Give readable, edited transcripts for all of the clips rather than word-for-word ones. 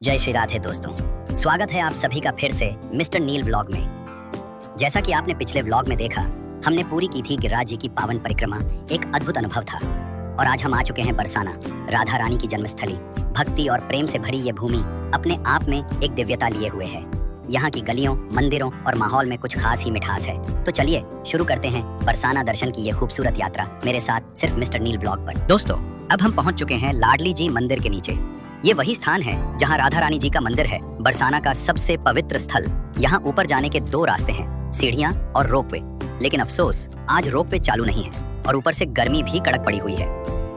जय श्री राधे दोस्तों, स्वागत है आप सभी का फिर से मिस्टर नील व्लॉग में। जैसा कि आपने पिछले व्लॉग में देखा, हमने पूरी की थी गिरिराज जी की पावन परिक्रमा। एक अद्भुत अनुभव था। और आज हम आ चुके हैं बरसाना, राधा रानी की जन्मस्थली। भक्ति और प्रेम से भरी ये भूमि अपने आप में एक दिव्यता लिए हुए है। यहाँ की गलियों, मंदिरों और माहौल में कुछ खास ही मिठास है। तो चलिए शुरू करते हैं बरसाना दर्शन की ये खूबसूरत यात्रा मेरे साथ सिर्फ मिस्टर नील व्लॉग पर। दोस्तों, अब हम पहुंच चुके हैं लाडली जी मंदिर के नीचे। ये वही स्थान है जहां राधा रानी जी का मंदिर है, बरसाना का सबसे पवित्र स्थल। यहाँ ऊपर जाने के दो रास्ते हैं, सीढ़ियाँ और रोपवे। लेकिन अफसोस, आज रोपवे चालू नहीं है और ऊपर से गर्मी भी कड़क पड़ी हुई है।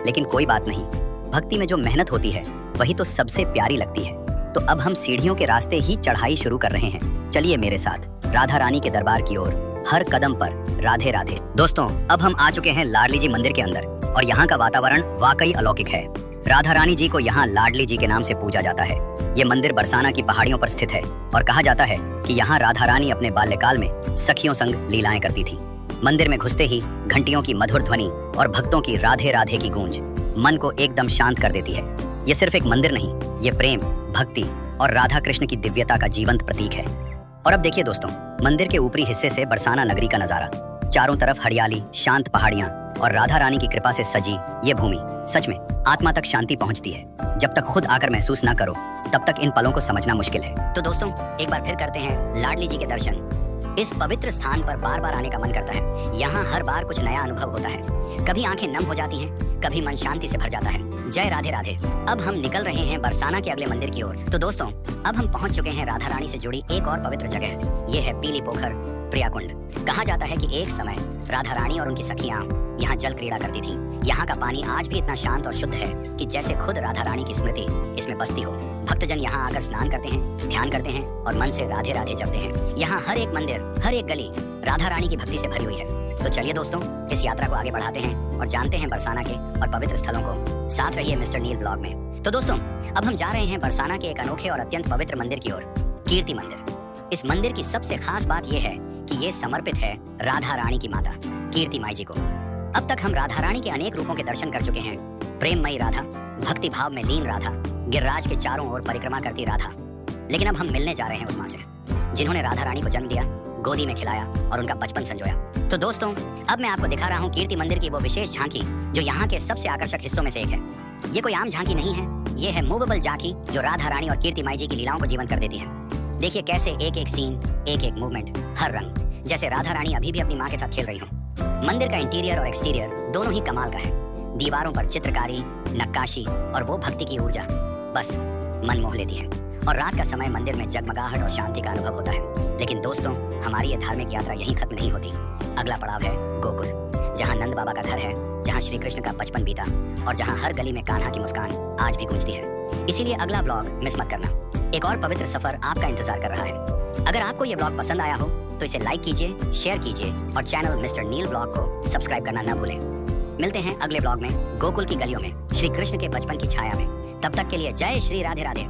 लेकिन कोई बात नहीं, भक्ति में जो मेहनत होती है वही तो सबसे प्यारी लगती है। तो अब हम सीढ़ियों के रास्ते ही चढ़ाई शुरू कर रहे हैं। चलिए मेरे साथ राधा रानी के दरबार की ओर, हर कदम पर राधे राधे। दोस्तों, अब हम आ चुके हैं लाडली जी मंदिर के अंदर और यहाँ का वातावरण वाकई अलौकिक है। राधा रानी जी को यहाँ लाडली जी के नाम से पूजा जाता है। ये मंदिर बरसाना की पहाड़ियों पर स्थित है और कहा जाता है कि यहाँ राधा रानी अपने बाल्यकाल में सखियों संग लीलाएं करती थी। मंदिर में घुसते ही घंटियों की मधुर ध्वनि और भक्तों की राधे राधे की गूंज मन को एकदम शांत कर देती है। ये सिर्फ एक मंदिर नहीं, ये प्रेम, भक्ति और राधा कृष्ण की दिव्यता का जीवंत प्रतीक है। और अब देखिए दोस्तों, मंदिर के ऊपरी हिस्से से बरसाना नगरी का नजारा। चारों तरफ हरियाली, शांत पहाड़ियां और राधा रानी की कृपा से सजी ये भूमि सच में आत्मा तक शांति पहुंचती है। जब तक खुद आकर महसूस ना करो, तब तक इन पलों को समझना मुश्किल है। तो दोस्तों, एक बार फिर करते हैं लाडली जी के दर्शन। इस पवित्र स्थान पर बार बार आने का मन करता है। यहाँ हर बार कुछ नया अनुभव होता है। कभी आंखें नम हो जाती हैं, कभी मन शांति से भर जाता है। जय राधे राधे। अब हम निकल रहे हैं बरसाना के अगले मंदिर की ओर। तो दोस्तों, अब हम पहुंच चुके हैं राधा रानी से जुड़ी एक और पवित्र जगह। ये है पीली पोखर प्रियाकुंड। कहा जाता है कि एक समय राधा रानी और उनकी सखियां यहाँ जल क्रीड़ा करती थी। यहाँ का पानी आज भी इतना शांत और शुद्ध है कि जैसे खुद राधा रानी की स्मृति इसमें बसती हो। भक्तजन यहाँ आकर स्नान करते हैं, ध्यान करते हैं और मन से राधे राधे जपते हैं। यहाँ हर एक मंदिर, हर एक गली राधा रानी की भक्ति से भरी हुई है। तो चलिए दोस्तों, इस यात्रा को आगे बढ़ाते हैं और जानते हैं बरसाना के और पवित्र स्थलों को। साथ रहिए मिस्टर नील व्लॉग में। तो दोस्तों, अब हम जा रहे हैं बरसाना के एक अनोखे और अत्यंत पवित्र मंदिर की ओर, कीर्ति मंदिर। इस मंदिर की सबसे खास बात यह है कि ये समर्पित है राधा रानी की माता कीर्ति माई जी को। अब तक हम राधा रानी के अनेक रूपों के दर्शन कर चुके हैं। प्रेममयी राधा, भक्ति भाव में लीन राधा, गिरिराज के चारों ओर परिक्रमा करती राधा। लेकिन अब हम मिलने जा रहे हैं उस मां से जिन्होंने राधा रानी को जन्म दिया, गोदी में खिलाया और उनका बचपन संजोया। तो दोस्तों, अब मैं आपको दिखा रहा हूँ कीर्ति मंदिर की वो विशेष झांकी जो यहाँ के सबसे आकर्षक हिस्सों में से एक है। ये कोई आम झांकी नहीं है, ये है मूवेबल झांकी जो राधा रानी और कीर्ति माई जी की लीलाओं को जीवंत कर देती है। देखिए कैसे एक एक सीन, एक एक मूवमेंट, हर रंग, जैसे राधा रानी अभी भी अपनी माँ के साथ खेल रही हो। मंदिर का इंटीरियर और एक्सटीरियर दोनों ही कमाल का है। दीवारों पर चित्रकारी, नक्काशी और वो भक्ति की ऊर्जा बस मन मोह लेती है। और रात का समय मंदिर में जगमगाहट और शांति का अनुभव होता है। लेकिन दोस्तों, हमारी ये धार्मिक यात्रा यहीं खत्म नहीं होती। अगला पड़ाव है गोकुल, जहाँ नंद बाबा का घर है, जहाँ श्री कृष्ण का बचपन बीता और जहाँ हर गली में कान्हा की मुस्कान आज भी गूंजती है। इसीलिए अगला ब्लॉग मिस मत करना। एक और पवित्र सफर आपका इंतजार कर रहा है। अगर आपको ये ब्लॉग पसंद आया हो तो इसे लाइक कीजिए, शेयर कीजिए और चैनल मिस्टर नील ब्लॉग को सब्सक्राइब करना न भूलें। मिलते हैं अगले ब्लॉग में गोकुल की गलियों में, श्री कृष्ण के बचपन की छाया में। तब तक के लिए जय श्री राधे राधे।